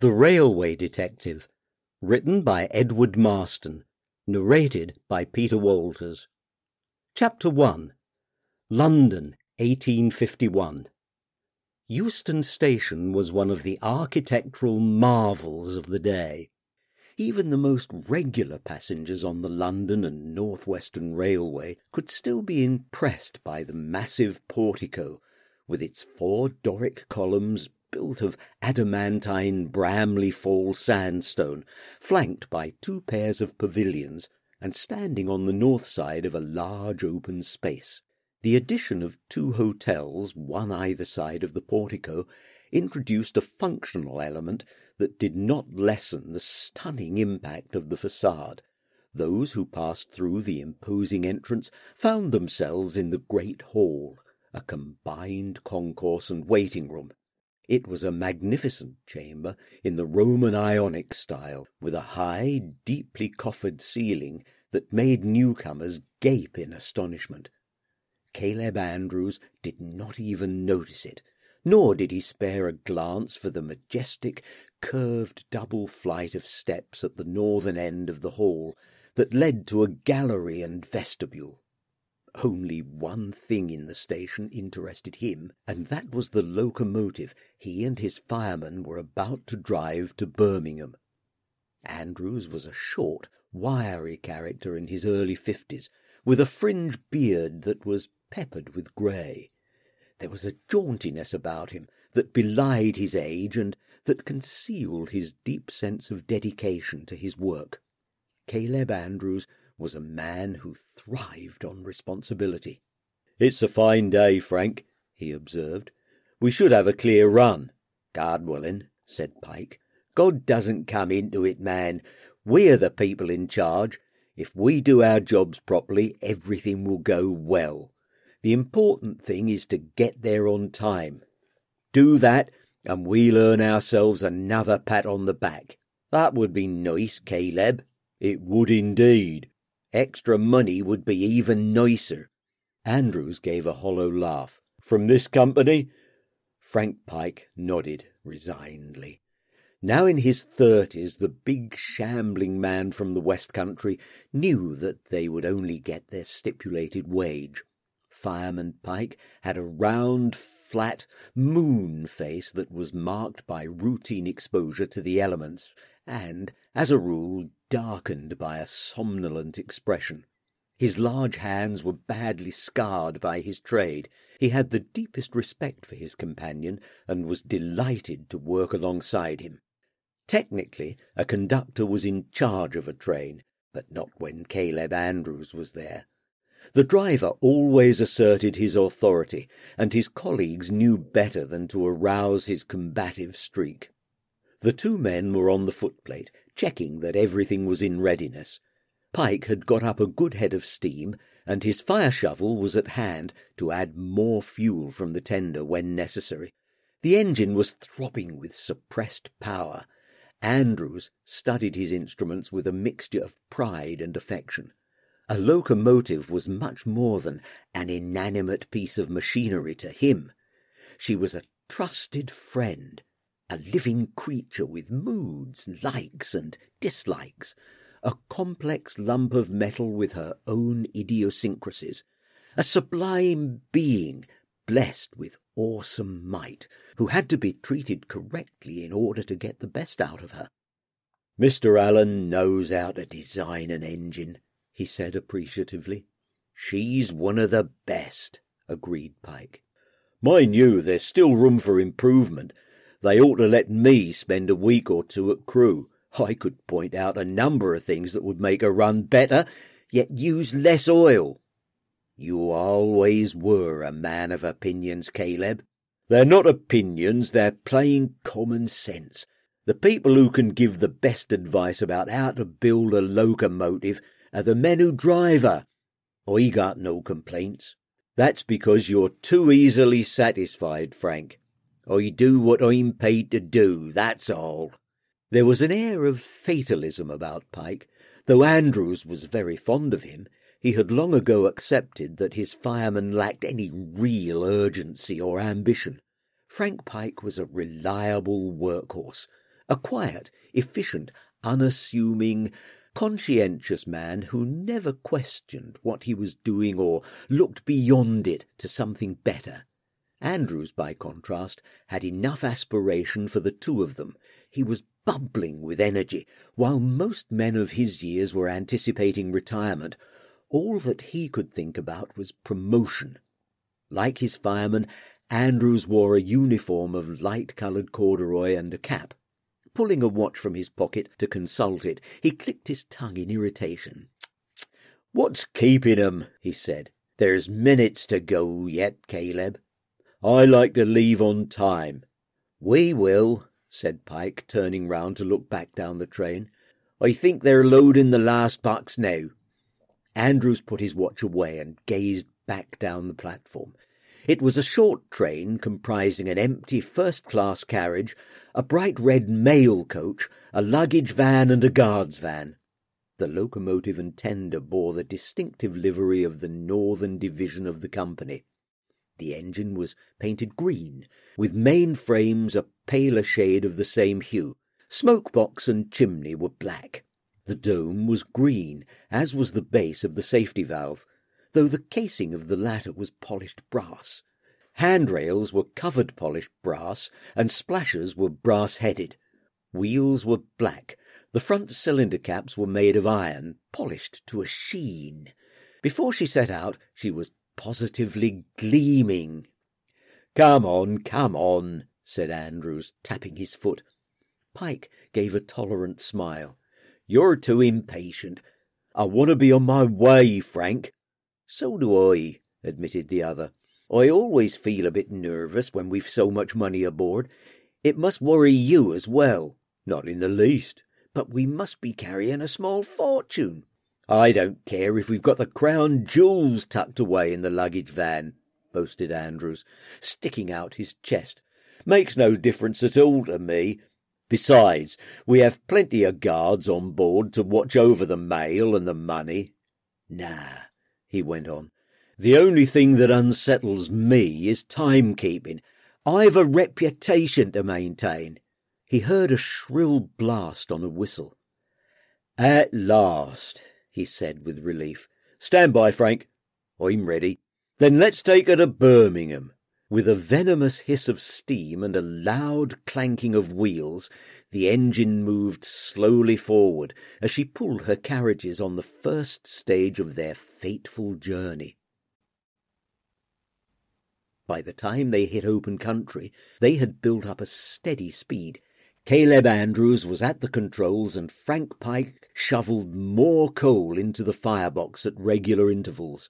The Railway Detective, written by Edward Marston, narrated by Peter Walters. Chapter 1. London, 1851. Euston Station was one of the architectural marvels of the day. Even the most regular passengers on the London and North Western Railway could still be impressed by the massive portico, with its 4 Doric columns built of adamantine Bramley Fall sandstone, flanked by 2 pairs of pavilions, and standing on the north side of a large open space. The addition of 2 hotels, one either side of the portico, introduced a functional element that did not lessen the stunning impact of the facade. Those who passed through the imposing entrance found themselves in the great hall, a combined concourse and waiting room. It was a magnificent chamber in the Roman Ionic style, with a high, deeply coffered ceiling that made newcomers gape in astonishment. Caleb Andrews did not even notice it, nor did he spare a glance for the majestic, curved double flight of steps at the northern end of the hall that led to a gallery and vestibule. Only one thing in the station interested him, and that was the locomotive he and his fireman were about to drive to Birmingham. Andrews was a short, wiry character in his early 50s, with a fringe beard that was peppered with grey. There was a jauntiness about him that belied his age and that concealed his deep sense of dedication to his work. Caleb Andrews was a man who thrived on responsibility. "It's a fine day, Frank," he observed. "We should have a clear run." "God willing," said Pike. "God doesn't come into it, man. We're the people in charge. If we do our jobs properly, everything will go well. The important thing is to get there on time. Do that, and we'll earn ourselves another pat on the back." "That would be nice, Caleb." "It would indeed. Extra money would be even nicer." Andrews gave a hollow laugh. "From this company?" Frank Pike nodded resignedly. Now in his 30s, the big shambling man from the West Country knew that they would only get their stipulated wage. Fireman Pike had a round, flat, moon face that was marked by routine exposure to the elements and, as a rule, darkened by a somnolent expression. His large hands were badly scarred by his trade. He had the deepest respect for his companion and was delighted to work alongside him. Technically, a conductor was in charge of a train, but not when Caleb Andrews was there. The driver always asserted his authority, and his colleagues knew better than to arouse his combative streak. The 2 men were on the footplate, checking that everything was in readiness. Pike had got up a good head of steam, and his fire shovel was at hand to add more fuel from the tender when necessary. The engine was throbbing with suppressed power. Andrews studied his instruments with a mixture of pride and affection. A locomotive was much more than an inanimate piece of machinery to him. She was a trusted friend, a living creature with moods, likes and dislikes, a complex lump of metal with her own idiosyncrasies, a sublime being blessed with awesome might, who had to be treated correctly in order to get the best out of her. "Mr. Allen knows how to design an engine," he said appreciatively. "She's one of the best," agreed Pike. "Mind you, there's still room for improvement. They ought to let me spend a week or 2 at Crewe. I could point out a number of things that would make her run better, yet use less oil." "You always were a man of opinions, Caleb." "They're not opinions, they're plain common sense. The people who can give the best advice about how to build a locomotive are the men who drive her. I got no complaints." "That's because you're too easily satisfied, Frank. I do what I'm paid to do, that's all." There was an air of fatalism about Pike. Though Andrews was very fond of him, he had long ago accepted that his fireman lacked any real urgency or ambition. Frank Pike was a reliable workhorse, A quiet, efficient, unassuming, conscientious man who never questioned what he was doing or looked beyond it to something better. Andrews, by contrast, had enough aspiration for the two of them. He was bubbling with energy. While most men of his years were anticipating retirement, all that he could think about was promotion. Like his fireman, Andrews wore a uniform of light-coloured corduroy and a cap. Pulling a watch from his pocket to consult it, he clicked his tongue in irritation. "What's keeping 'em?" he said. "There's minutes to go yet, Caleb. I like to leave on time." "We will," said Pike, turning round to look back down the train. "I think they're loading the last bucks now." Andrews put his watch away and gazed back down the platform. It was a short train comprising an empty first-class carriage, a bright red mail coach, a luggage van and a guard's van. The locomotive and tender bore the distinctive livery of the northern division of the company. The engine was painted green, with main frames a paler shade of the same hue. Smokebox and chimney were black. The dome was green, as was the base of the safety valve, though the casing of the latter was polished brass. Handrails were covered polished brass, and splashers were brass-headed. Wheels were black. The front cylinder caps were made of iron, polished to a sheen. Before she set out, she was positively gleaming. Come on," said Andrews, tapping his foot. Pike gave a tolerant smile. "You're too impatient. I want to be on my way, Frank." "So do I," admitted the other. "I always feel a bit nervous when we've so much money aboard. It must worry you as well." "Not in the least." "But we must be carrying a small fortune." "I don't care if we've got the crown jewels tucked away in the luggage van," boasted Andrews, sticking out his chest. "Makes no difference at all to me. Besides, we have plenty of guards on board to watch over the mail and the money." "Nah," he went on, "the only thing that unsettles me is timekeeping. I've a reputation to maintain." He heard a shrill blast on a whistle. "At last," he said with relief. "Stand by, Frank." "I'm ready." "Then let's take her to Birmingham." With a venomous hiss of steam and a loud clanking of wheels, the engine moved slowly forward as she pulled her carriages on the first stage of their fateful journey. By the time they hit open country, they had built up a steady speed. Caleb Andrews was at the controls, and Frank Pike shovelled more coal into the firebox at regular intervals.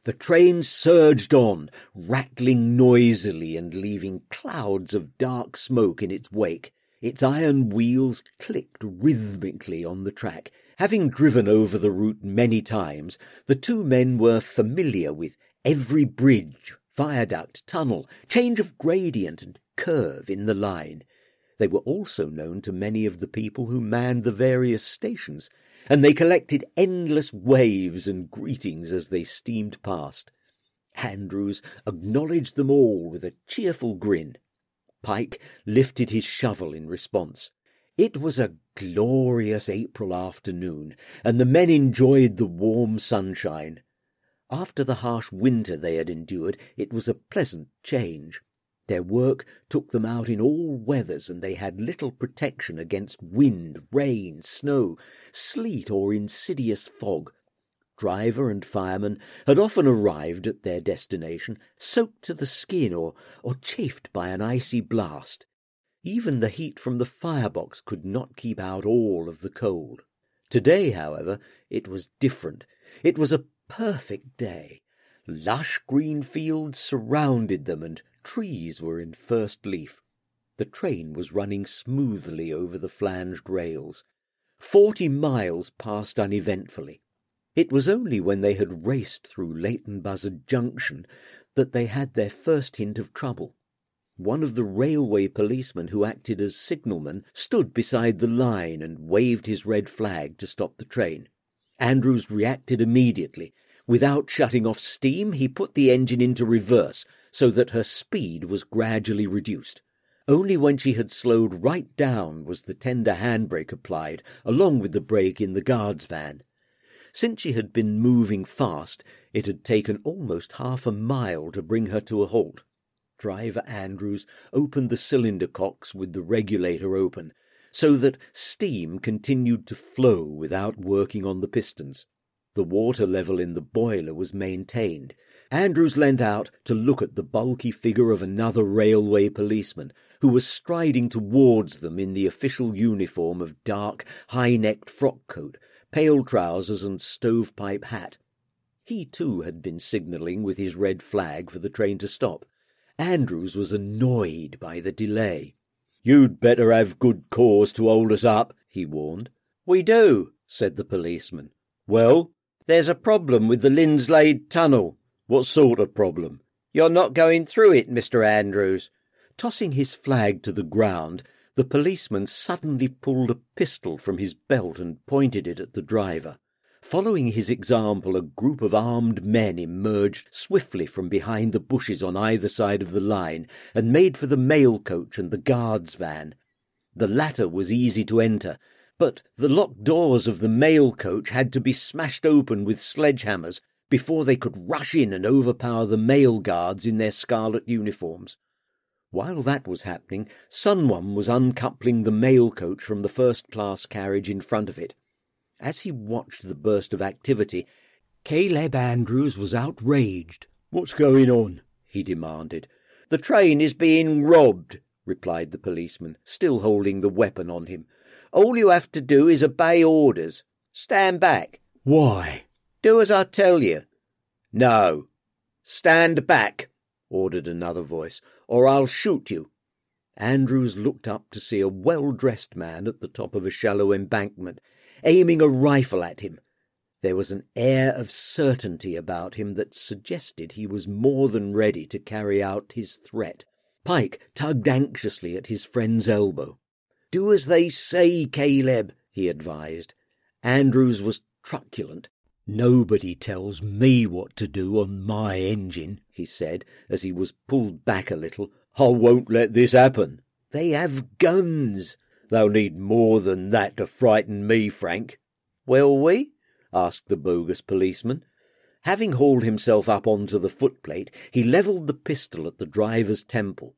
The train surged on, rattling noisily and leaving clouds of dark smoke in its wake. Its iron wheels clicked rhythmically on the track. Having driven over the route many times, the two men were familiar with every bridge, viaduct, tunnel, change of gradient and curve in the line. They were also known to many of the people who manned the various stations, and they collected endless waves and greetings as they steamed past. Andrews acknowledged them all with a cheerful grin. Pike lifted his shovel in response. It was a glorious April afternoon, and the men enjoyed the warm sunshine. After the harsh winter they had endured, it was a pleasant change. Their work took them out in all weathers, and they had little protection against wind, rain, snow, sleet, or insidious fog. Driver and fireman had often arrived at their destination soaked to the skin or chafed by an icy blast. Even the heat from the firebox could not keep out all of the cold. Today, however, it was different. It was a perfect day. Lush green fields surrounded them, and trees were in first leaf. The train was running smoothly over the flanged rails. 40 miles passed uneventfully. It was only when they had raced through Leighton Buzzard Junction that they had their first hint of trouble. One of the railway policemen who acted as signalman stood beside the line and waved his red flag to stop the train. Andrews reacted immediately. Without shutting off steam, he put the engine into reverse so that her speed was gradually reduced. Only when she had slowed right down was the tender handbrake applied, along with the brake in the guard's van. Since she had been moving fast, it had taken almost half a mile to bring her to a halt. Driver Andrews opened the cylinder cocks with the regulator open, so that steam continued to flow without working on the pistons. The water level in the boiler was maintained. Andrews leant out to look at the bulky figure of another railway policeman, who was striding towards them in the official uniform of dark, high-necked frock coat, pale trousers and stovepipe hat. He too had been signalling with his red flag for the train to stop. Andrews was annoyed by the delay. "You'd better have good cause to hold us up," he warned. "We do," said the policeman. "Well?" "There's a problem with the Linslade Tunnel." "What sort of problem?" "You're not going through it, Mr. Andrews." Tossing his flag to the ground, the policeman suddenly pulled a pistol from his belt and pointed it at the driver. Following his example, a group of armed men emerged swiftly from behind the bushes on either side of the line and made for the mail coach and the guard's van. The latter was easy to enter, but the locked doors of the mail coach had to be smashed open with sledgehammers before they could rush in and overpower the mail guards in their scarlet uniforms. While that was happening, someone was uncoupling the mail coach from the first-class carriage in front of it. As he watched the burst of activity, Caleb Andrews was outraged. "What's going on?" he demanded. "The train is being robbed," replied the policeman, still holding the weapon on him. "All you have to do is obey orders. Stand back." "Why?" "Do as I tell you." "No." "Stand back," ordered another voice, "or I'll shoot you." Andrews looked up to see a well-dressed man at the top of a shallow embankment, aiming a rifle at him. There was an air of certainty about him that suggested he was more than ready to carry out his threat. Pike tugged anxiously at his friend's elbow. "Do as they say, Caleb," he advised. Andrews was truculent. "Nobody tells me what to do on my engine," he said, as he was pulled back a little. "I won't let this happen." "They have guns." "They'll need more than that to frighten me, Frank." "Will we?" asked the bogus policeman. Having hauled himself up onto the footplate, he levelled the pistol at the driver's temple.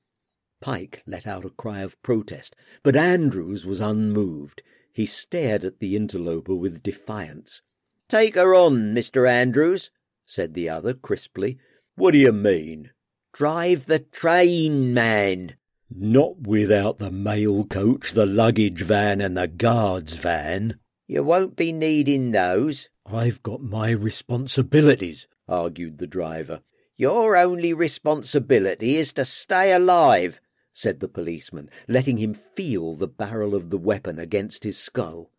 Pike let out a cry of protest, but Andrews was unmoved. He stared at the interloper with defiance. "Take her on, Mr. Andrews," said the other crisply. "What do you mean?" "Drive the train, man." "Not without the mail coach, the luggage van and the guard's van." "You won't be needing those." "I've got my responsibilities," argued the driver. "Your only responsibility is to stay alive," said the policeman, letting him feel the barrel of the weapon against his skull.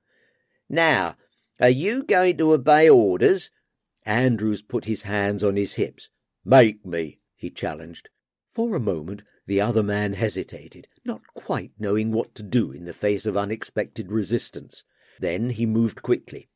"Now, are you going to obey orders?" Andrews put his hands on his hips. "Make me," he challenged. For a moment the other man hesitated, not quite knowing what to do in the face of unexpected resistance. Then he moved quickly.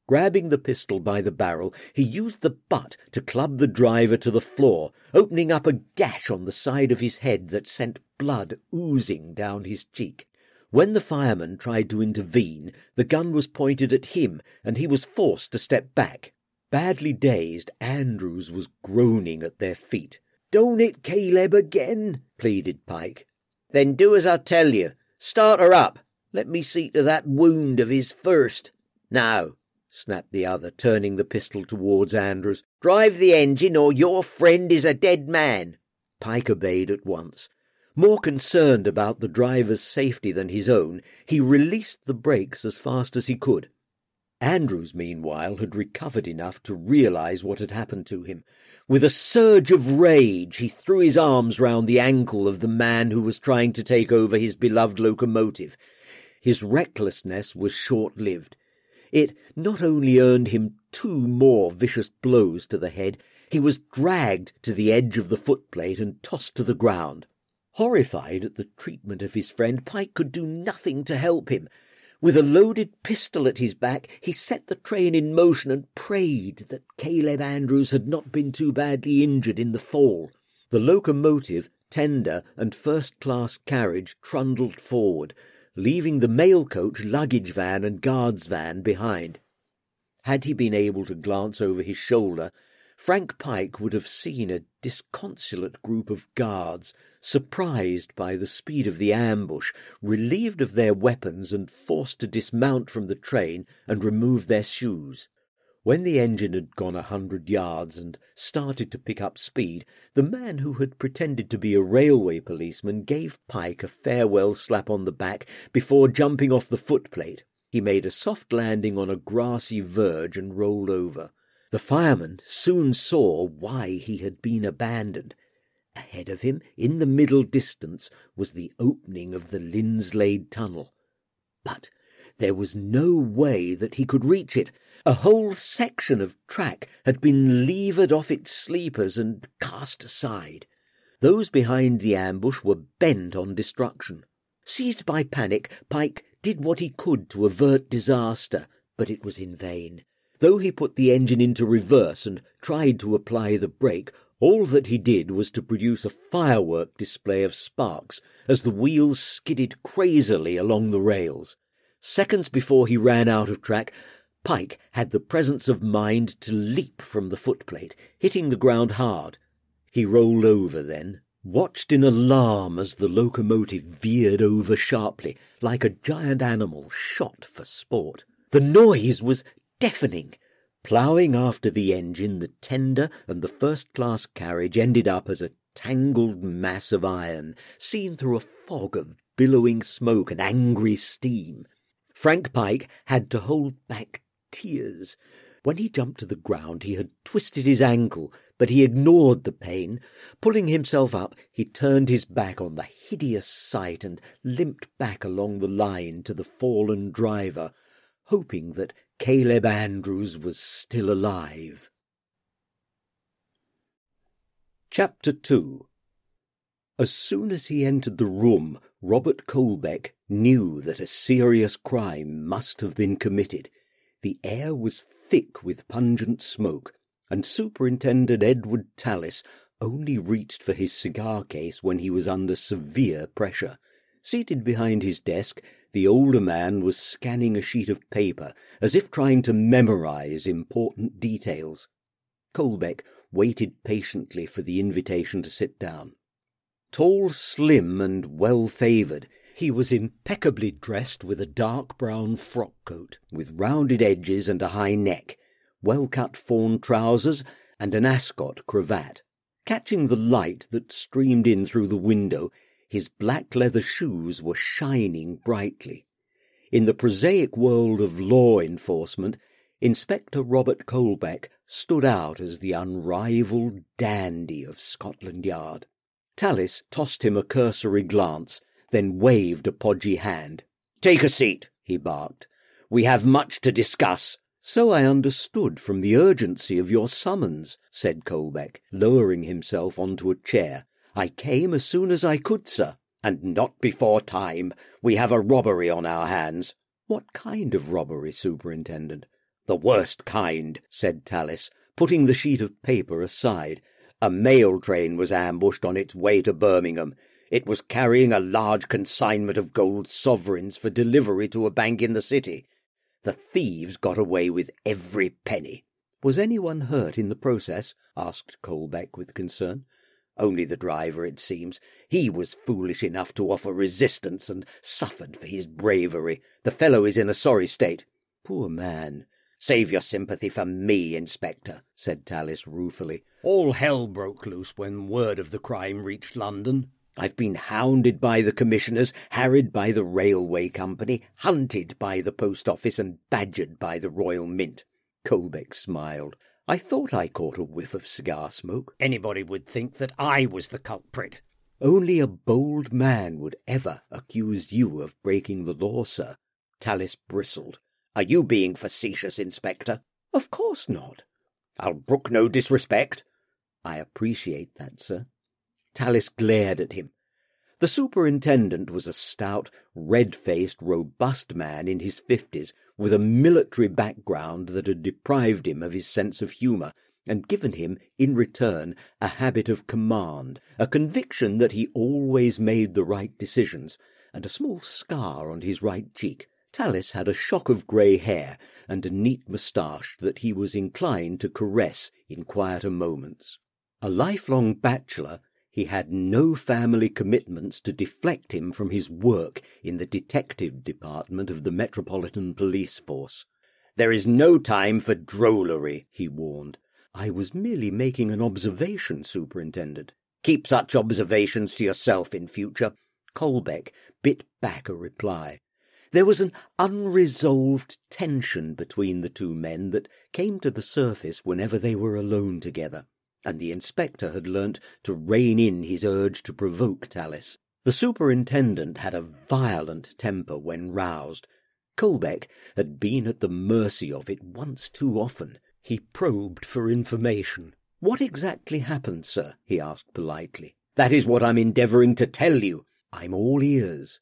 Grabbing the pistol by the barrel, he used the butt to club the driver to the floor, opening up a gash on the side of his head that sent blood oozing down his cheek. When the fireman tried to intervene, the gun was pointed at him, and he was forced to step back. Badly dazed, Andrews was groaning at their feet. "Don't hit Caleb again," pleaded Pike. "Then do as I tell you. Start her up. Let me see to that wound of his first." "No," snapped the other, turning the pistol towards Andrews. "Drive the engine, or your friend is a dead man." Pike obeyed at once. More concerned about the driver's safety than his own, he released the brakes as fast as he could. Andrews, meanwhile, had recovered enough to realize what had happened to him. With a surge of rage, he threw his arms round the ankle of the man who was trying to take over his beloved locomotive. His recklessness was short-lived. It not only earned him 2 more vicious blows to the head, he was dragged to the edge of the footplate and tossed to the ground. Horrified at the treatment of his friend, Pike could do nothing to help him. With a loaded pistol at his back, he set the train in motion and prayed that Caleb Andrews had not been too badly injured in the fall. The locomotive, tender and first-class carriage trundled forward, leaving the mail coach, luggage van and guards van behind. Had he been able to glance over his shoulder, Frank Pike would have seen a disconsolate group of guards, surprised by the speed of the ambush, relieved of their weapons and forced to dismount from the train and remove their shoes. When the engine had gone 100 yards and started to pick up speed, the man who had pretended to be a railway policeman gave Pike a farewell slap on the back before jumping off the footplate. He made a soft landing on a grassy verge and rolled over. The fireman soon saw why he had been abandoned. Ahead of him, in the middle distance, was the opening of the Linslade Tunnel. But there was no way that he could reach it. A whole section of track had been levered off its sleepers and cast aside. Those behind the ambush were bent on destruction. Seized by panic, Pike did what he could to avert disaster, but it was in vain. Though he put the engine into reverse and tried to apply the brake, all that he did was to produce a firework display of sparks as the wheels skidded crazily along the rails. Seconds before he ran out of track, Pike had the presence of mind to leap from the footplate, hitting the ground hard. He rolled over then, watched in alarm as the locomotive veered over sharply, like a giant animal shot for sport. The noise was deafening. Ploughing after the engine, the tender and the first-class carriage ended up as a tangled mass of iron, seen through a fog of billowing smoke and angry steam. Frank Pike had to hold back tears. When he jumped to the ground, he had twisted his ankle, but he ignored the pain. Pulling himself up, he turned his back on the hideous sight and limped back along the line to the fallen driver, hoping that Caleb Andrews was still alive. Chapter 2. As soon as he entered the room, Robert Colbeck knew that a serious crime must have been committed. The air was thick with pungent smoke, and Superintendent Edward Tallis only reached for his cigar case when he was under severe pressure. Seated behind his desk, the older man was scanning a sheet of paper, as if trying to memorize important details. Colbeck waited patiently for the invitation to sit down. Tall, slim, and well-favoured, he was impeccably dressed with a dark brown frock coat, with rounded edges and a high neck, well-cut fawn trousers, and an ascot cravat. Catching the light that streamed in through the window, his black leather shoes were shining brightly. In the prosaic world of law enforcement, Inspector Robert Colbeck stood out as the unrivalled dandy of Scotland Yard. Tallis tossed him a cursory glance, then waved a podgy hand. "Take a seat," he barked. "We have much to discuss." "So I understood from the urgency of your summons," said Colbeck, lowering himself onto a chair. "I came as soon as I could, sir." "And not before time. We have a robbery on our hands." "What kind of robbery, Superintendent?" "The worst kind," said Tallis, putting the sheet of paper aside. "A mail train was ambushed on its way to Birmingham. It was carrying a large consignment of gold sovereigns for delivery to a bank in the city. The thieves got away with every penny." "Was anyone hurt in the process?" asked Colbeck with concern. "Only the driver, it seems. He was foolish enough to offer resistance and suffered for his bravery. The fellow is in a sorry state." "Poor man." "Save your sympathy for me, Inspector," said Tallis ruefully. "All hell broke loose when word of the crime reached London. I've been hounded by the commissioners, harried by the railway company, hunted by the post office, and badgered by the Royal Mint." Colbeck smiled. "I thought I caught a whiff of cigar smoke." "Anybody would think that I was the culprit." "Only a bold man would ever accuse you of breaking the law, sir." Tallis bristled. "Are you being facetious, Inspector?" "Of course not." "I'll brook no disrespect." "I appreciate that, sir." Tallis glared at him. The superintendent was a stout, red-faced, robust man in his 50s, with a military background that had deprived him of his sense of humour, and given him, in return, a habit of command, a conviction that he always made the right decisions, and a small scar on his right cheek. Tallis had a shock of grey hair and a neat moustache that he was inclined to caress in quieter moments. A lifelong bachelor, he had no family commitments to deflect him from his work in the detective department of the Metropolitan Police Force. "There is no time for drollery," he warned. "I was merely making an observation, Superintendent." "Keep such observations to yourself in future." Colbeck bit back a reply. There was an unresolved tension between the two men that came to the surface whenever they were alone together, and the inspector had learnt to rein in his urge to provoke Tallis. The superintendent had a violent temper when roused. Colbeck had been at the mercy of it once too often. He probed for information. "What exactly happened, sir?" he asked politely. "That is what I'm endeavouring to tell you. I'm all ears."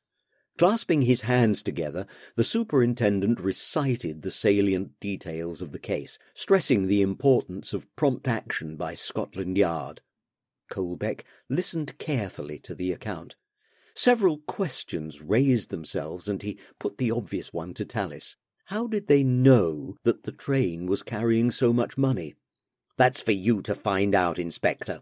Clasping his hands together, the superintendent recited the salient details of the case, stressing the importance of prompt action by Scotland Yard. Colbeck listened carefully to the account. Several questions raised themselves, and he put the obvious one to Tallis. How did they know that the train was carrying so much money? "That's for you to find out, Inspector."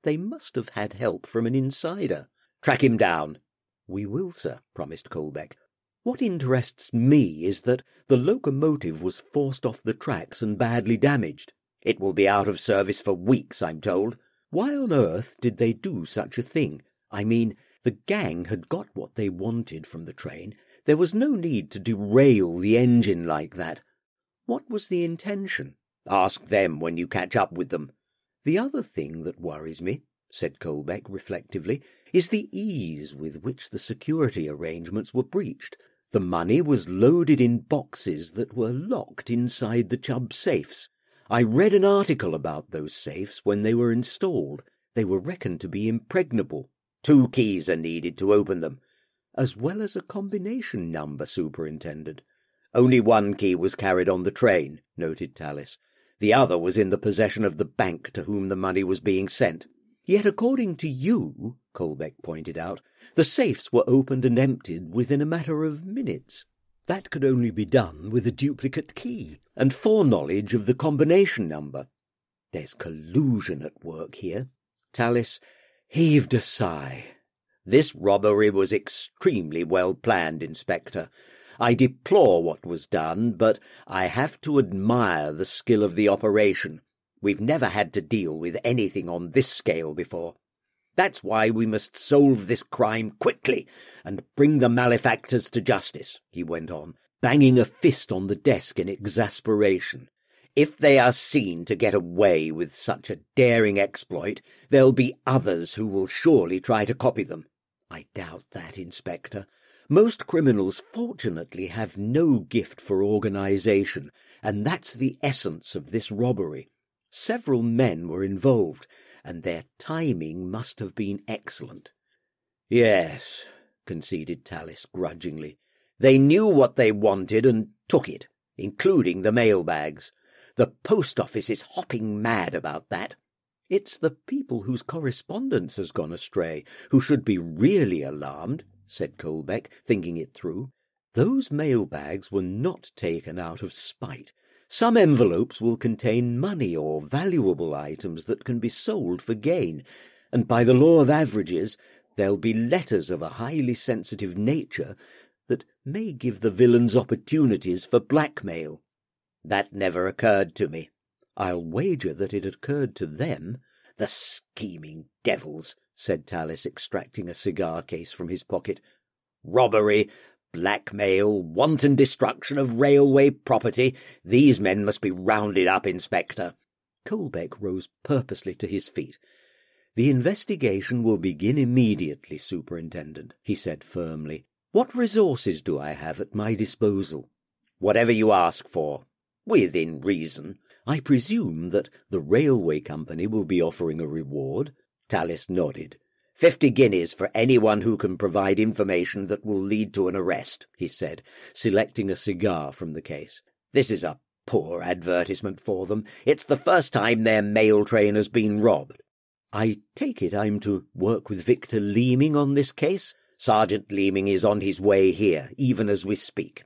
"They must have had help from an insider." "Track him down." "We will, sir," promised Colbeck. "What interests me is that the locomotive was forced off the tracks and badly damaged." "It will be out of service for weeks, I'm told." "Why on earth did they do such a thing? I mean, the gang had got what they wanted from the train. There was no need to derail the engine like that. What was the intention?" "Ask them when you catch up with them." "The other thing that worries me," said Colbeck reflectively, "is the ease with which the security arrangements were breached. The money was loaded in boxes that were locked inside the Chubb safes. I read an article about those safes when they were installed. They were reckoned to be impregnable." "2 keys are needed to open them." "As well as a combination number, Superintendent." "Only 1 key was carried on the train," noted Tallis. "The other was in the possession of the bank to whom the money was being sent." "Yet according to you," Colbeck pointed out, "the safes were opened and emptied within a matter of minutes. That could only be done with a duplicate key and foreknowledge of the combination number. There's collusion at work here." Tallis heaved a sigh. "This robbery was extremely well planned, Inspector. I deplore what was done, but I have to admire the skill of the operation. We've never had to deal with anything on this scale before. That's why we must solve this crime quickly and bring the malefactors to justice," he went on, banging a fist on the desk in exasperation. "If they are seen to get away with such a daring exploit, there'll be others who will surely try to copy them." "I doubt that, Inspector. Most criminals fortunately have no gift for organisation, and that's the essence of this robbery. Several men were involved, and their timing must have been excellent." "Yes," conceded Tallis grudgingly. "They knew what they wanted and took it, including the mailbags. The post office is hopping mad about that." "It's the people whose correspondence has gone astray who should be really alarmed," said Colbeck, thinking it through. "Those mailbags were not taken out of spite. Some envelopes will contain money or valuable items that can be sold for gain, and by the law of averages there'll be letters of a highly sensitive nature that may give the villains opportunities for blackmail." "That never occurred to me." "I'll wager that it occurred to them." "The scheming devils," said Tallis, extracting a cigar case from his pocket. "Robbery, blackmail, wanton destruction of railway property. These men must be rounded up, Inspector." Colbeck rose purposely to his feet. "The investigation will begin immediately, Superintendent," he said firmly. "What resources do I have at my disposal?" "Whatever you ask for, within reason." "I presume that the railway company will be offering a reward?" Tallis nodded. 50 guineas for anyone who can provide information that will lead to an arrest," he said, selecting a cigar from the case. "This is a Poor advertisement for them. It's the first time their mail train has been robbed. I take it I'm to work with Victor Leeming on this case? Sergeant Leeming is on his way here, even as we speak.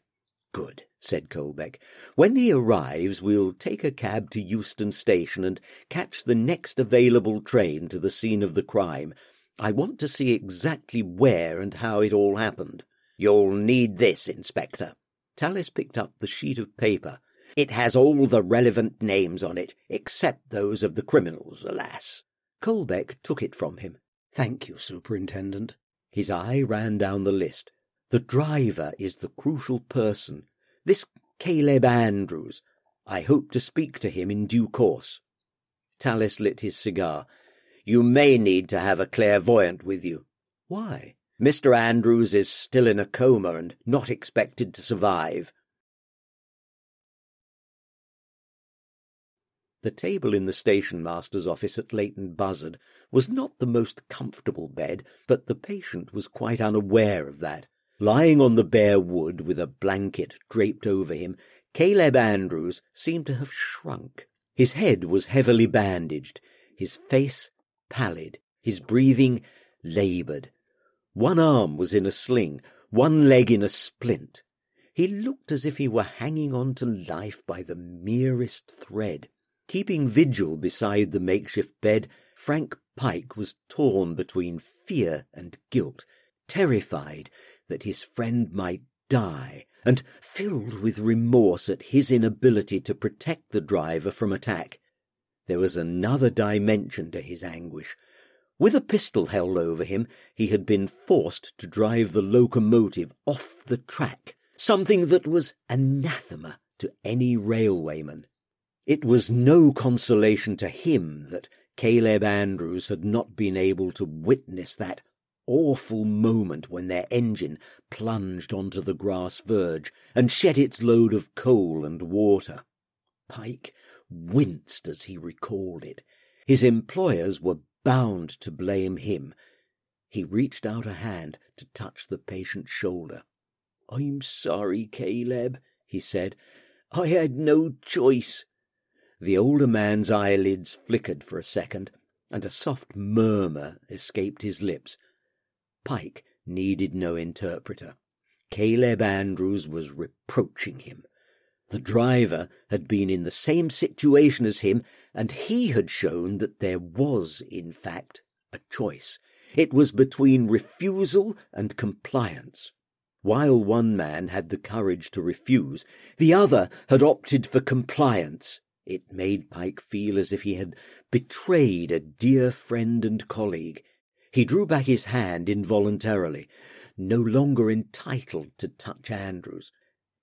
Good, said Colbeck. When he arrives, we'll take a cab to Euston Station and catch the next available train to the scene of the crime. I want to see exactly where and how it all happened. You'll need this, Inspector. Tallis picked up the sheet of paper. It has all the relevant names on it, except those of the criminals, alas. Colbeck took it from him. Thank you, Superintendent. His eye ran down the list. The driver is the crucial person. This Caleb Andrews. I hope to speak to him in due course. Tallis lit his cigar. You may need to have a clairvoyant with you. Why? Mr. Andrews is still in a coma and not expected to survive. The table in the station-master's office at Leighton Buzzard was not the most comfortable bed, but the patient was quite unaware of that. Lying on the bare wood with a blanket draped over him, Caleb Andrews seemed to have shrunk. His head was heavily bandaged, his face pallid, his breathing laboured. One arm was in a sling, one leg in a splint. He looked as if he were hanging on to life by the merest thread. Keeping vigil beside the makeshift bed, Frank Pike was torn between fear and guilt, terrified that his friend might die, and filled with remorse at his inability to protect the driver from attack. There was another dimension to his anguish. With a pistol held over him, he had been forced to drive the locomotive off the track, something that was anathema to any railwayman. It was no consolation to him that Caleb Andrews had not been able to witness that awful moment when their engine plunged onto the grass verge and shed its load of coal and water. Pike winced as he recalled it. His employers were bound to blame him. He reached out a hand to touch the patient's shoulder. "I'm sorry, Caleb," he said. "I had no choice." The older man's eyelids flickered for a second, and a soft murmur escaped his lips. Pike needed no interpreter. Caleb Andrews was reproaching him. The driver had been in the same situation as him, and he had shown that there was, in fact, a choice. It was between refusal and compliance. While one man had the courage to refuse, the other had opted for compliance. It made Pike feel as if he had betrayed a dear friend and colleague. He drew back his hand involuntarily, no longer entitled to touch Andrews.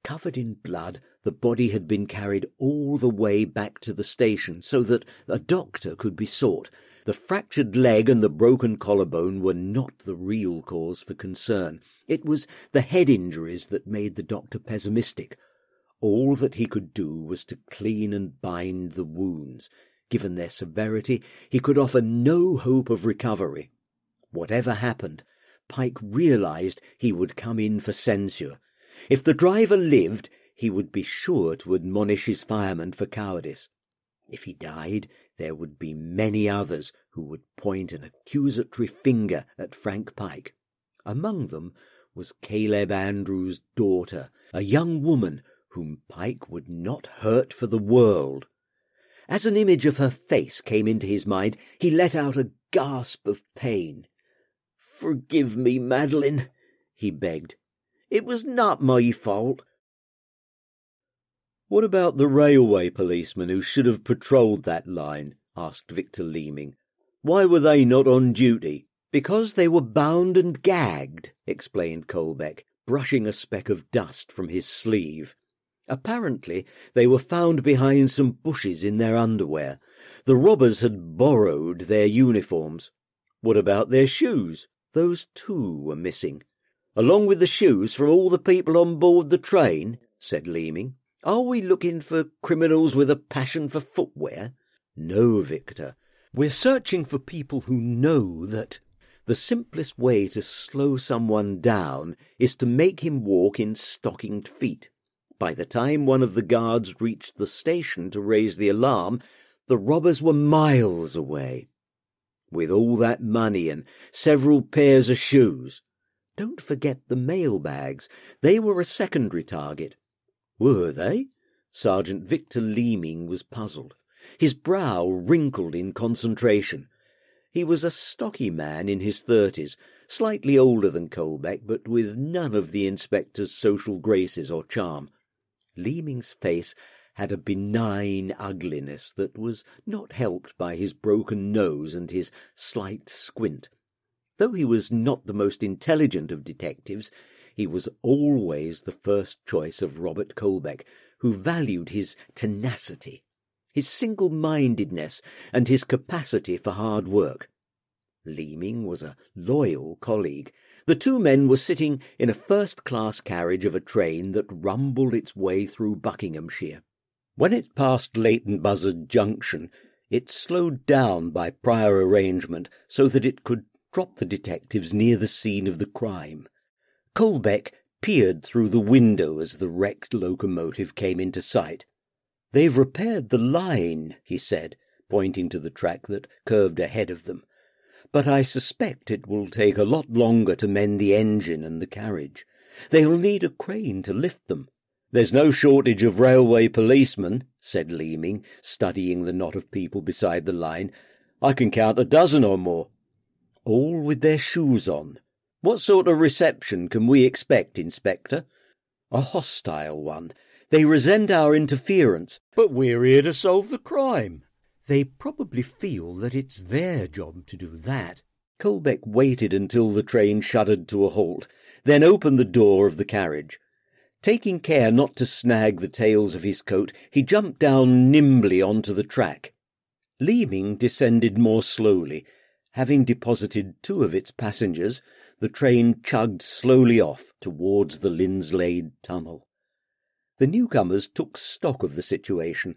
Covered in blood, the body had been carried all the way back to the station so that a doctor could be sought. The fractured leg and the broken collarbone were not the real cause for concern. It was the head injuries that made the doctor pessimistic. All that he could do was to clean and bind the wounds. Given their severity, he could offer no hope of recovery. Whatever happened, Pike realized he would come in for censure. If the driver lived, he would be sure to admonish his fireman for cowardice. If he died, there would be many others who would point an accusatory finger at Frank Pike. Among them was Caleb Andrews' daughter, a young woman whom Pike would not hurt for the world. As an image of her face came into his mind, he let out a gasp of pain. "Forgive me, Madeleine," he begged. "It was not my fault." "What about the railway policemen who should have patrolled that line?" asked Victor Leeming. "Why were they not on duty?" "Because they were bound and gagged," explained Colbeck, brushing a speck of dust from his sleeve. "Apparently they were found behind some bushes in their underwear. The robbers had borrowed their uniforms." "What about their shoes?" "Those too were missing." "Along with the shoes from all the people on board the train?" said Leeming. "Are we looking for criminals with a passion for footwear?" "No, Victor. We're searching for people who know that the simplest way to slow someone down is to make him walk in stockinged feet. By the time one of the guards reached the station to raise the alarm, the robbers were miles away. With all that money and several pairs of shoes. Don't forget the mail bags. They were a secondary target. Were they? Sergeant Victor Leeming was puzzled. His brow wrinkled in concentration. He was a stocky man in his 30s, slightly older than Colbeck, but with none of the inspector's social graces or charm. Leeming's face had a benign ugliness that was not helped by his broken nose and his slight squint. Though he was not the most intelligent of detectives, he was always the first choice of Robert Colbeck, who valued his tenacity, his single-mindedness, and his capacity for hard work. Leeming was a loyal colleague. The two men were sitting in a first-class carriage of a train that rumbled its way through Buckinghamshire. When it passed Leighton Buzzard Junction, it slowed down by prior arrangement so that it could drop the detectives near the scene of the crime. Colbeck peered through the window as the wrecked locomotive came into sight. "They've repaired the line," he said, pointing to the track that curved ahead of them. "But I suspect it will take a lot longer to mend the engine and the carriage. They'll need a crane to lift them." "There's no shortage of railway policemen," said Leeming, studying the knot of people beside the line. "I can count a dozen or more." "All with their shoes on. What sort of reception can we expect, Inspector?" "A hostile one. They resent our interference." "But we're here to solve the crime." "They probably feel that it's their job to do that." Colbeck waited until the train shuddered to a halt, then opened the door of the carriage. Taking care not to snag the tails of his coat, he jumped down nimbly onto the track. Leeming descended more slowly. Having deposited 2 of its passengers, the train chugged slowly off towards the Linslade Tunnel. The newcomers took stock of the situation.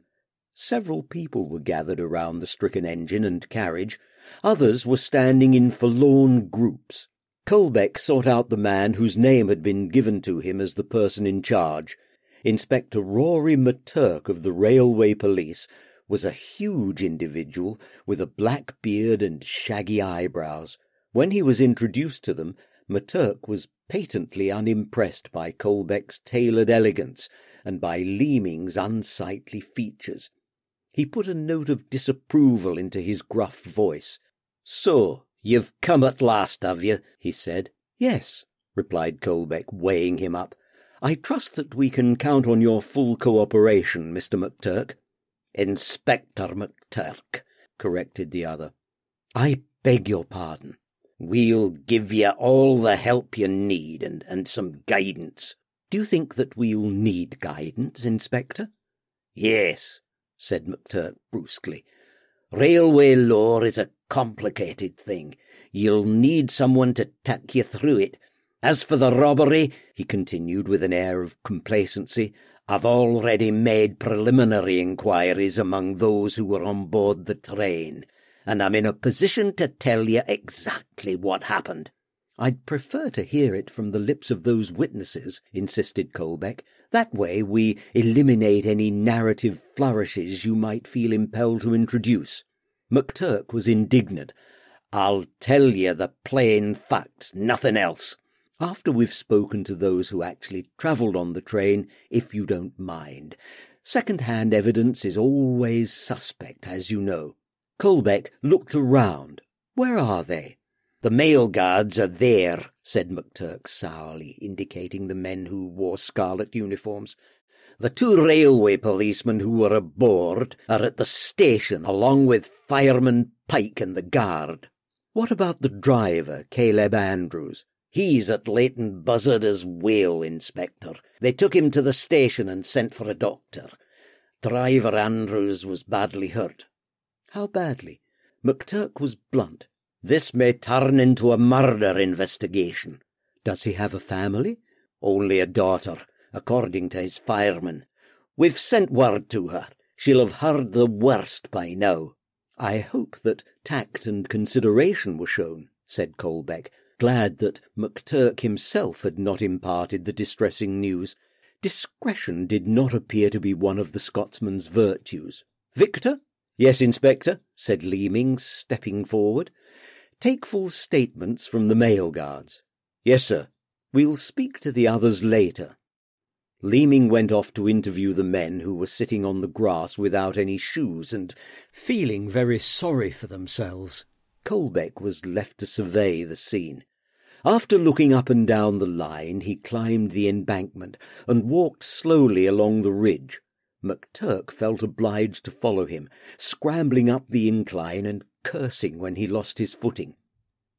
Several people were gathered around the stricken engine and carriage. Others were standing in forlorn groups. Colbeck sought out the man whose name had been given to him as the person in charge. Inspector Rory McTurk of the Railway Police was a huge individual with a black beard and shaggy eyebrows. When he was introduced to them, McTurk was patently unimpressed by Colbeck's tailored elegance and by Leeming's unsightly features. He put a note of disapproval into his gruff voice. "So, you've come at last, have you?" he said. "Yes," replied Colbeck, weighing him up. "I trust that we can count on your full cooperation, Mr. McTurk." "Inspector McTurk," corrected the other. "I beg your pardon." "We'll give you all the help you need and some guidance." "Do you think that we'll need guidance, Inspector?" "Yes," said McTurk brusquely. "Railway law is a complicated thing. You'll need someone to take you through it. As for the robbery," he continued with an air of complacency, "I've already made preliminary inquiries among those who were on board the train, and I'm in a position to tell you exactly what happened." "I'd prefer to hear it from the lips of those witnesses," insisted Colbeck. "That way we eliminate any narrative flourishes you might feel impelled to introduce." McTurk was indignant. "I'll tell you the plain facts, nothing else." "After we've spoken to those who actually travelled on the train, if you don't mind. Second-hand evidence is always suspect, as you know." Colbeck looked around. "Where are they?" "The mail guards are there," said McTurk sourly, indicating the men who wore scarlet uniforms. "The 2 railway policemen who were aboard are at the station, along with Fireman Pike and the guard." "What about the driver, Caleb Andrews?" "He's at Leighton Buzzard as well, Inspector. They took him to the station and sent for a doctor. Driver Andrews was badly hurt." "How badly?" McTurk was blunt. "This may turn into a murder investigation." "Does he have a family?" "Only a daughter, according to his fireman. We've sent word to her. She'll have heard the worst by now." "I hope that tact and consideration were shown," said Colbeck, glad that McTurk himself had not imparted the distressing news. Discretion did not appear to be one of the Scotsman's virtues. "Victor?" "Yes, Inspector," said Leeming, stepping forward. "Take full statements from the mail guards." "Yes, sir. We'll speak to the others later." Leeming went off to interview the men who were sitting on the grass without any shoes and feeling very sorry for themselves. Colbeck was left to survey the scene. After looking up and down the line, he climbed the embankment and walked slowly along the ridge. McTurk felt obliged to follow him, scrambling up the incline and cursing when he lost his footing.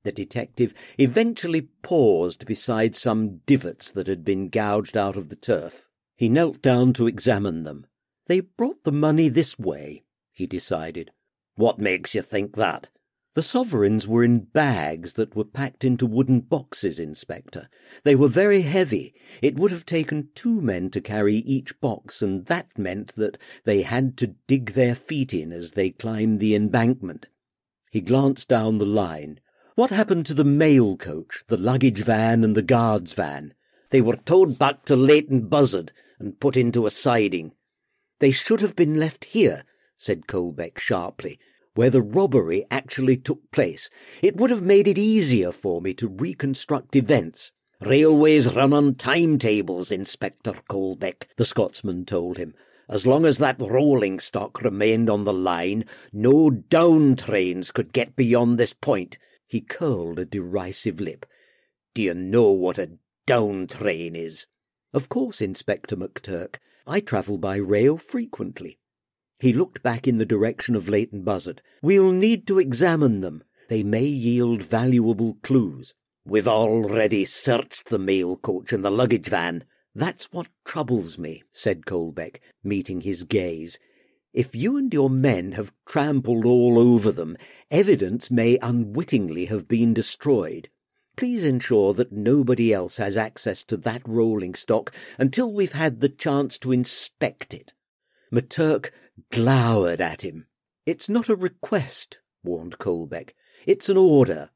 The detective eventually paused beside some divots that had been gouged out of the turf. He knelt down to examine them. "They brought the money this way," he decided. "What makes you think that?" "The sovereigns were in bags that were packed into wooden boxes, Inspector. They were very heavy. It would have taken 2 men to carry each box, and that meant that they had to dig their feet in as they climbed the embankment." He glanced down the line. "What happened to the mail coach, the luggage van and the guard's van?" "They were towed back to Leighton Buzzard and put into a siding." "They should have been left here," said Colbeck sharply, "where the robbery actually took place. It would have made it easier for me to reconstruct events." "Railways run on timetables, Inspector Colbeck," the Scotsman told him. "As long as that rolling stock remained on the line, no down trains could get beyond this point." He curled a derisive lip. "Do you know what a down train is?" "Of course, Inspector McTurk. I travel by rail frequently." He looked back in the direction of Leighton Buzzard. "We'll need to examine them. They may yield valuable clues." "We've already searched the mail coach and the luggage van." "That's what troubles me," said Colbeck, meeting his gaze. "If you and your men have trampled all over them, evidence may unwittingly have been destroyed. Please ensure that nobody else has access to that rolling stock until we've had the chance to inspect it." McTurk glowered at him. "It's not a request," warned Colbeck. "It's an order."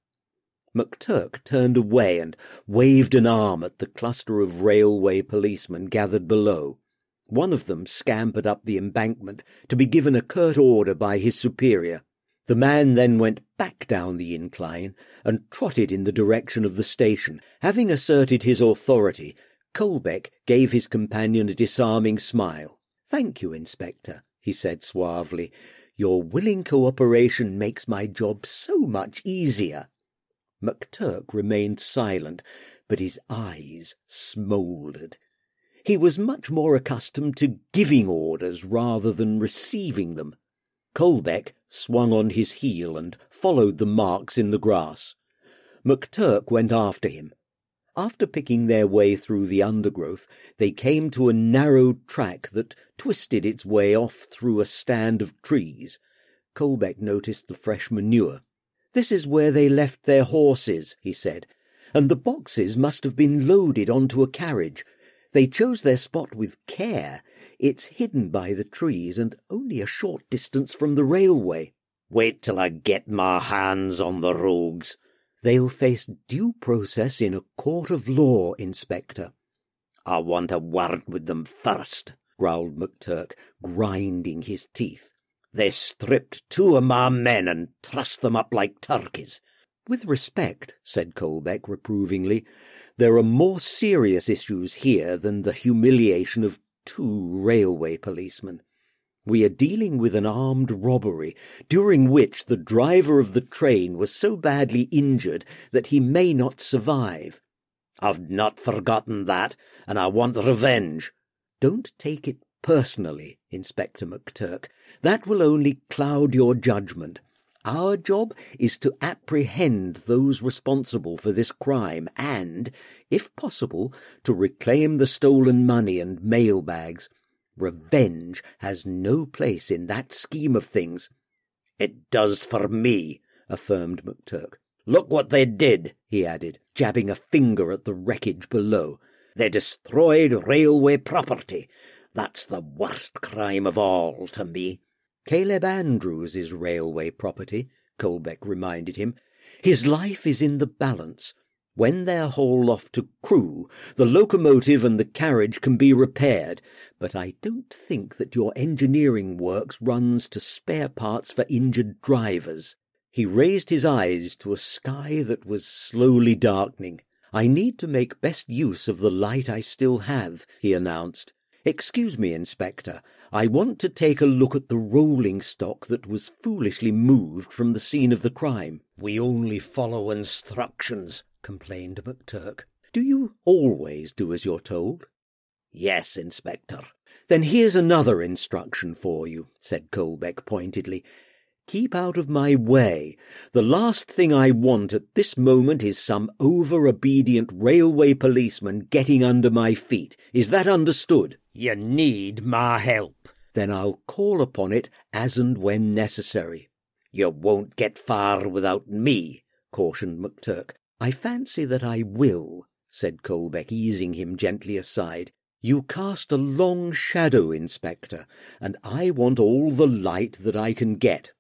McTurk turned away and waved an arm at the cluster of railway policemen gathered below. One of them scampered up the embankment to be given a curt order by his superior. The man then went back down the incline and trotted in the direction of the station. Having asserted his authority, Colbeck gave his companion a disarming smile. "Thank you, Inspector," he said suavely. "Your willing cooperation makes my job so much easier." McTurk remained silent, but his eyes smouldered. He was much more accustomed to giving orders rather than receiving them. Colbeck swung on his heel and followed the marks in the grass. McTurk went after him. After picking their way through the undergrowth, they came to a narrow track that twisted its way off through a stand of trees. Colbeck noticed the fresh manure. "This is where they left their horses," he said, "and the boxes must have been loaded onto a carriage. They chose their spot with care. It's hidden by the trees and only a short distance from the railway." "Wait till I get my hands on the rogues." "They'll face due process in a court of law, Inspector." "I want a word with them first," growled McTurk, grinding his teeth. "They stripped 2 of my men and trussed them up like turkeys." "With respect," said Colbeck reprovingly, "there are more serious issues here than the humiliation of 2 railway policemen. We are dealing with an armed robbery, during which the driver of the train was so badly injured that he may not survive." "I've not forgotten that, and I want revenge." "Don't take it personally, Inspector McTurk. That will only cloud your judgment. Our job is to apprehend those responsible for this crime and, if possible, to reclaim the stolen money and mail bags. Revenge has no place in that scheme of things." "It does for me," affirmed McTurk. "Look what they did," he added, jabbing a finger at the wreckage below. "They destroyed railway property. That's the worst crime of all to me." "Caleb Andrews is railway property," Colbeck reminded him. "His life is in the balance. When they're hauled off to Crewe, the locomotive and the carriage can be repaired, but I don't think that your engineering works runs to spare parts for injured drivers." He raised his eyes to a sky that was slowly darkening. "I need to make best use of the light I still have," he announced. "Excuse me, Inspector. I want to take a look at the rolling stock that was foolishly moved from the scene of the crime." "We only follow instructions," complained McTurk. "Do you always do as you're told?" "Yes, Inspector." "Then here's another instruction for you," said Colbeck pointedly. "Keep out of my way. The last thing I want at this moment is some over-obedient railway policeman getting under my feet. Is that understood?" "You need my help." "Then I'll call upon it as and when necessary." "You won't get far without me," cautioned McTurk. "I fancy that I will," said Colbeck, easing him gently aside. "You cast a long shadow, Inspector, and I want all the light that I can get."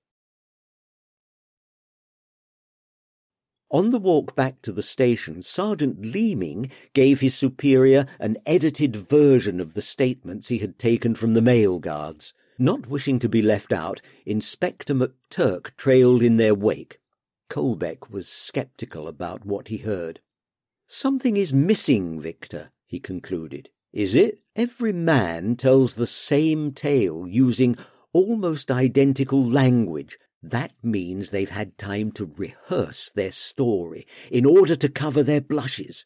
On the walk back to the station, Sergeant Leeming gave his superior an edited version of the statements he had taken from the mail guards. Not wishing to be left out, Inspector McTurk trailed in their wake. Colbeck was sceptical about what he heard. "Something is missing, Victor," he concluded. "Is it? Every man tells the same tale using almost identical language. That means they've had time to rehearse their story in order to cover their blushes."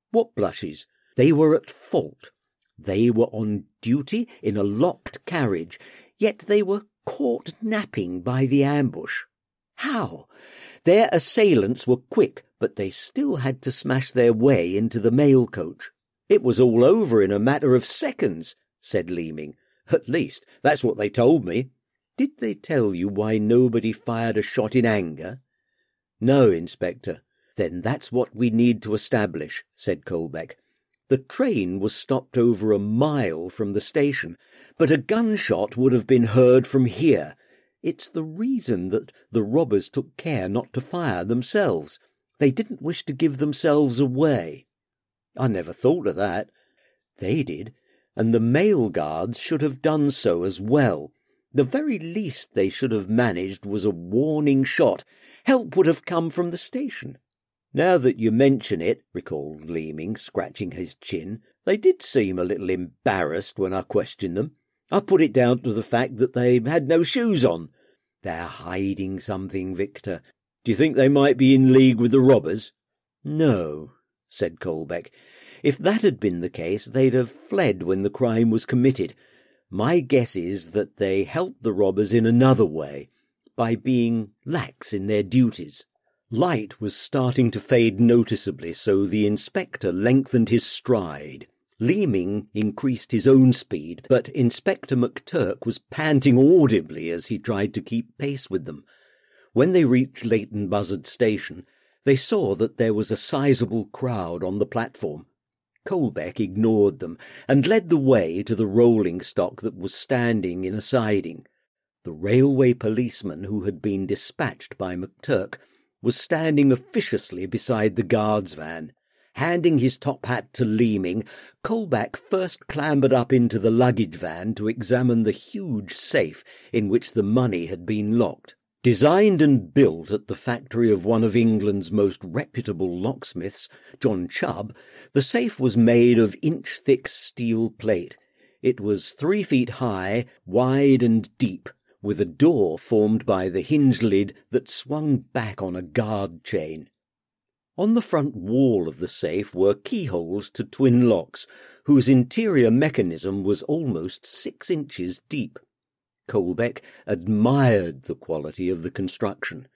"What blushes?" "They were at fault. They were on duty in a locked carriage, yet they were caught napping by the ambush. How? Their assailants were quick, but they still had to smash their way into the mail coach." "It was all over in a matter of seconds," said Leeming. "At least, that's what they told me." "Did they tell you why nobody fired a shot in anger?" "No, Inspector." "Then that's what we need to establish," said Colbeck. "The train was stopped over a mile from the station, but a gunshot would have been heard from here. It's the reason that the robbers took care not to fire themselves. They didn't wish to give themselves away." "I never thought of that." "They did, and the mail guards should have done so as well. The very least they should have managed was a warning shot. Help would have come from the station." "Now that you mention it," recalled Leeming, scratching his chin, "they did seem a little embarrassed when I questioned them. I put it down to the fact that they had no shoes on." "They're hiding something, Victor. Do you think they might be in league with the robbers?" "No," said Colbeck. "If that had been the case, they'd have fled when the crime was committed. My guess is that they helped the robbers in another way, by being lax in their duties." Light was starting to fade noticeably, so the inspector lengthened his stride. Leeming increased his own speed, but Inspector McTurk was panting audibly as he tried to keep pace with them. When they reached Leighton Buzzard Station, they saw that there was a sizable crowd on the platform. Colbeck ignored them and led the way to the rolling stock that was standing in a siding. The railway policeman who had been dispatched by McTurk was standing officiously beside the guard's van. Handing his top hat to Leeming, Colbeck first clambered up into the luggage van to examine the huge safe in which the money had been locked. Designed and built at the factory of one of England's most reputable locksmiths, John Chubb, the safe was made of inch-thick steel plate. It was 3 feet high, wide and deep, with a door formed by the hinge lid that swung back on a guard chain. On the front wall of the safe were keyholes to twin locks, whose interior mechanism was almost 6 inches deep. Colbeck admired the quality of the construction.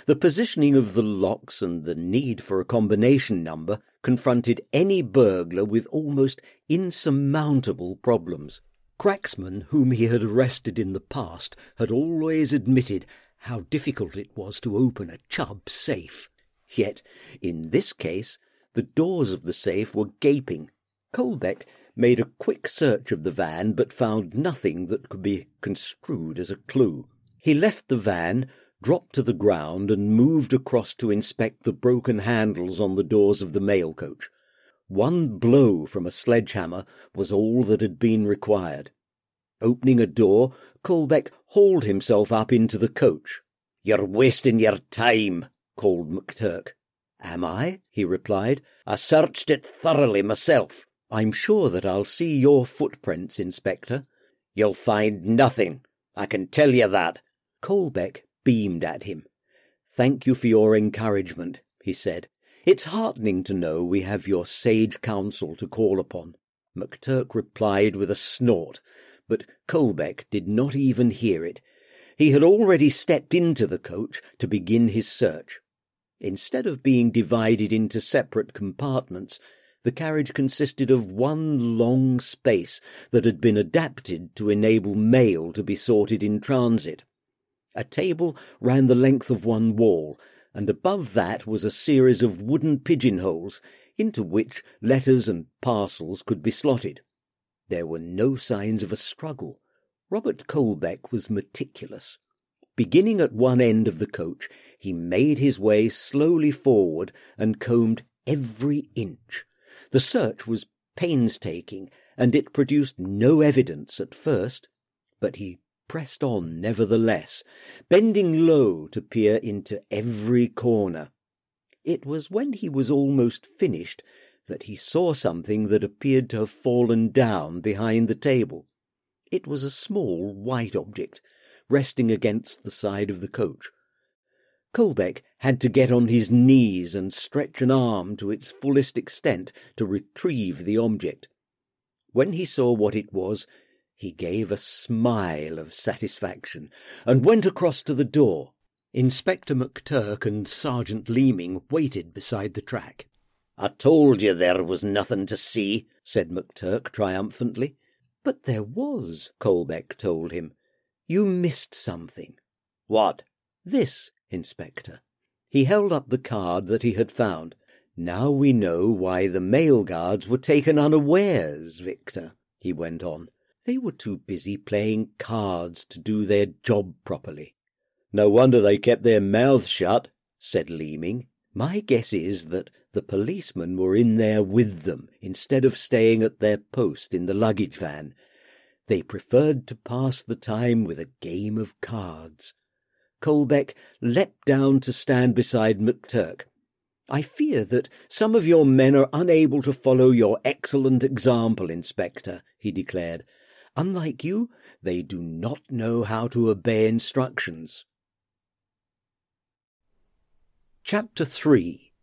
The positioning of the locks and the need for a combination number confronted any burglar with almost insurmountable problems. Cracksmen whom he had arrested in the past had always admitted how difficult it was to open a Chubb safe. Yet, in this case, the doors of the safe were gaping. Colbeck made a quick search of the van, but found nothing that could be construed as a clue. He left the van, dropped to the ground and moved across to inspect the broken handles on the doors of the mail coach. One blow from a sledgehammer was all that had been required. Opening a door, Colbeck hauled himself up into the coach. "You're wasting your time," called McTurk. "Am I?" he replied. "I searched it thoroughly myself." "I'm sure that I'll see your footprints, Inspector." "You'll find nothing, I can tell you that." Colbeck beamed at him. "Thank you for your encouragement," he said. "It's heartening to know we have your sage counsel to call upon." McTurk replied with a snort, but Colbeck did not even hear it. He had already stepped into the coach to begin his search. Instead of being divided into separate compartments, the carriage consisted of one long space that had been adapted to enable mail to be sorted in transit. A table ran the length of one wall, and above that was a series of wooden pigeonholes into which letters and parcels could be slotted. There were no signs of a struggle. Robert Colbeck was meticulous. Beginning at one end of the coach, he made his way slowly forward and combed every inch. The search was painstaking, and it produced no evidence at first, but he pressed on nevertheless, bending low to peer into every corner. It was when he was almost finished that he saw something that appeared to have fallen down behind the table. It was a small white object, resting against the side of the coach. Colbeck had to get on his knees and stretch an arm to its fullest extent to retrieve the object. When he saw what it was, he gave a smile of satisfaction and went across to the door. Inspector McTurk and Sergeant Leeming waited beside the track. "I told you there was nothing to see," said McTurk triumphantly. "But there was," Colbeck told him. "You missed something." "What?" "This, Inspector." He held up the card that he had found. "Now we know why the mail guards were taken unawares, Victor," he went on. "They were too busy playing cards to do their job properly." "No wonder they kept their mouths shut," said Leeming. "My guess is that the policemen were in there with them, instead of staying at their post in the luggage van. They preferred to pass the time with a game of cards." Colbeck leapt down to stand beside McTurk. "I fear that some of your men are unable to follow your excellent example, Inspector," he declared. "Unlike you, they do not know how to obey instructions." Chapter 3.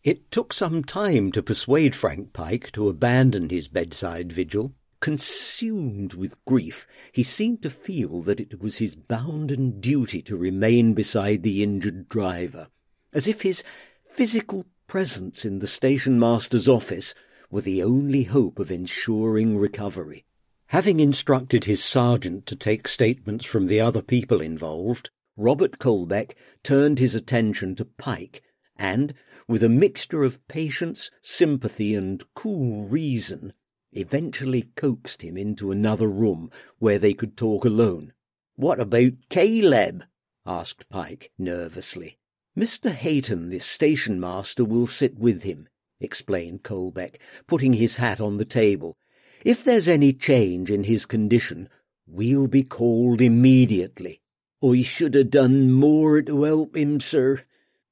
It took some time to persuade Frank Pike to abandon his bedside vigil. Consumed with grief, he seemed to feel that it was his bounden duty to remain beside the injured driver, as if his physical presence in the station-master's office were the only hope of ensuring recovery. Having instructed his sergeant to take statements from the other people involved, Robert Colbeck turned his attention to Pike, and, with a mixture of patience, sympathy, and cool reason, eventually coaxed him into another room where they could talk alone. "What about Caleb?" asked Pike nervously. "Mr. Hayton, the station-master, will sit with him," explained Colbeck, putting his hat on the table. "If there's any change in his condition, we'll be called immediately." "I should have done more to help him, sir."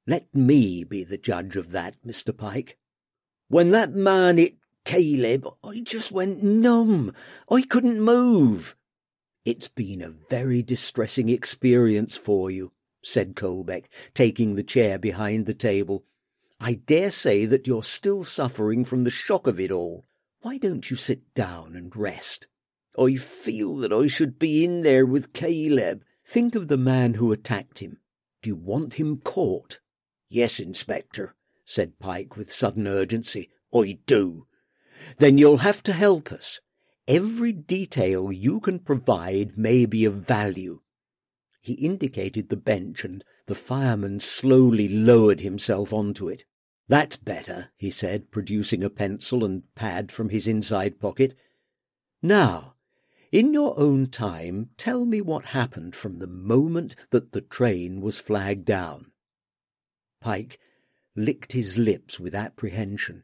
"Let me be the judge of that, Mr. Pike." "When that man hit Caleb, I just went numb. I couldn't move." "It's been a very distressing experience for you," said Colbeck, taking the chair behind the table. "I dare say that you're still suffering from the shock of it all. Why don't you sit down and rest?" "I feel that I should be in there with Caleb." "Think of the man who attacked him. Do you want him caught?" "Yes, Inspector," said Pike with sudden urgency. "I do." "Then you'll have to help us. Every detail you can provide may be of value." He indicated the bench, and the fireman slowly lowered himself onto it. "That's better," he said, producing a pencil and pad from his inside pocket. "Now, In your own time, tell me what happened from the moment that the train was flagged down." Pike licked his lips with apprehension.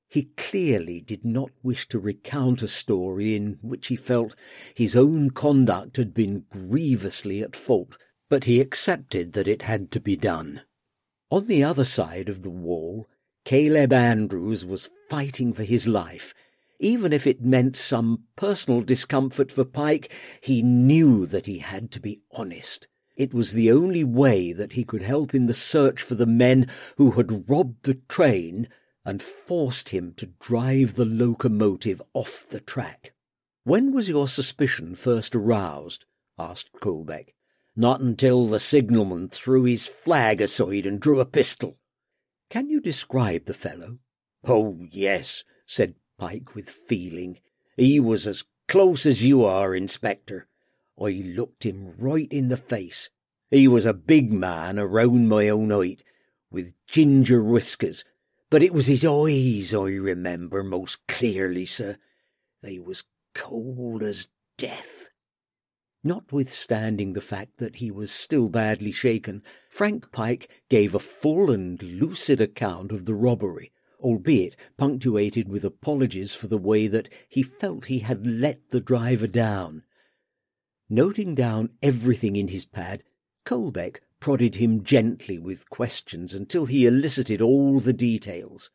He clearly did not wish to recount a story in which he felt his own conduct had been grievously at fault, but he accepted that it had to be done. On the other side of the wall, Caleb Andrews was fighting for his life. Even if it meant some personal discomfort for Pike, he knew that he had to be honest. It was the only way that he could help in the search for the men who had robbed the train and forced him to drive the locomotive off the track. "When was your suspicion first aroused?" asked Colbeck. "Not until the signalman threw his flag aside and drew a pistol." "Can you describe the fellow?" "Oh, yes," said Pike with feeling. "He was as close as you are, Inspector. I looked him right in the face. He was a big man around my own height, with ginger whiskers, but it was his eyes I remember most clearly, sir. They was cold as death." Notwithstanding the fact that he was still badly shaken, Frank Pike gave a full and lucid account of the robbery, albeit punctuated with apologies for the way that he felt he had let the driver down. Noting down everything in his pad, Colbeck prodded him gently with questions until he elicited all the details.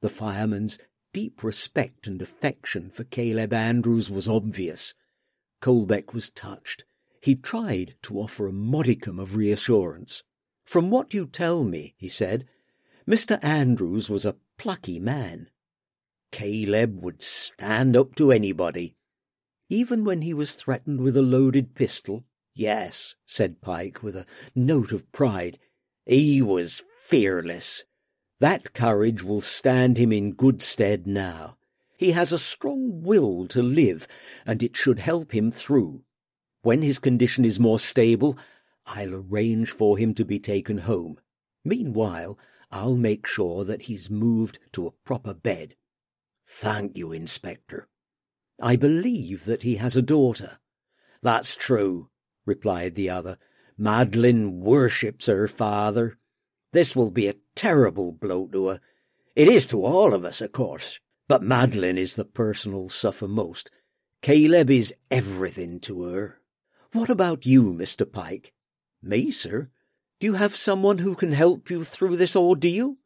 The fireman's deep respect and affection for Caleb Andrews was obvious. Colbeck was touched. He tried to offer a modicum of reassurance. "From what you tell me," he said, "Mr. Andrews was a plucky man." "Caleb would stand up to anybody." "Even when he was threatened with a loaded pistol?" "Yes," said Pike with a note of pride. "He was fearless." "That courage will stand him in good stead now. He has a strong will to live, and it should help him through. When his condition is more stable, I'll arrange for him to be taken home. Meanwhile, I'll make sure that he's moved to a proper bed." "Thank you, Inspector." "I believe that he has a daughter." "That's true," replied the other. "Madeleine worships her father. This will be a terrible blow to her. It is to all of us, of course, but Madeleine is the person who'll suffer most. Caleb is everything to her." "What about you, Mr. Pike?" "Me, sir? Do you have someone who can help you through this ordeal?"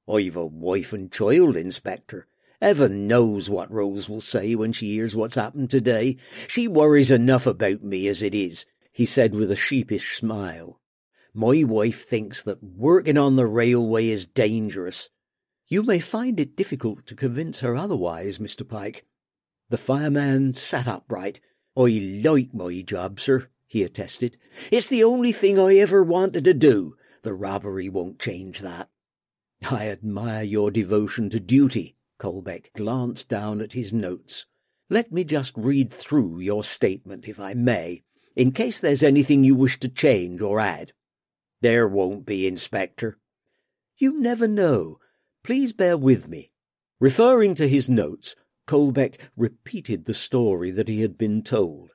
"I've a wife and child, Inspector. Heaven knows what Rose will say when she hears what's happened today. She worries enough about me as it is," he said with a sheepish smile. "My wife thinks that working on the railway is dangerous." "You may find it difficult to convince her otherwise, Mr. Pike." The fireman sat upright. "I like my job, sir," he attested. "It's the only thing I ever wanted to do. The robbery won't change that." "I admire your devotion to duty." Colbeck glanced down at his notes. "Let me just read through your statement, if I may, in case there's anything you wish to change or add." "There won't be, Inspector." "You never know. Please bear with me." Referring to his notes, Colbeck repeated the story that he had been told.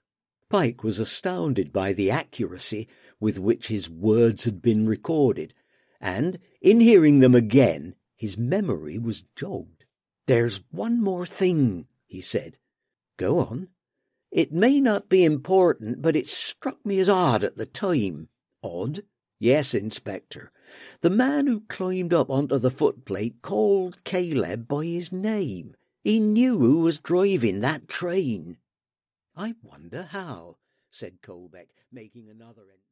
Pike was astounded by the accuracy with which his words had been recorded, and, in hearing them again, his memory was jogged. "There's one more thing," he said. "Go on." "It may not be important, but it struck me as odd at the time." "Odd?" "Yes, Inspector. The man who climbed up onto the footplate called Caleb by his name. He knew who was driving that train." "I wonder how," said Colbeck, making another entry.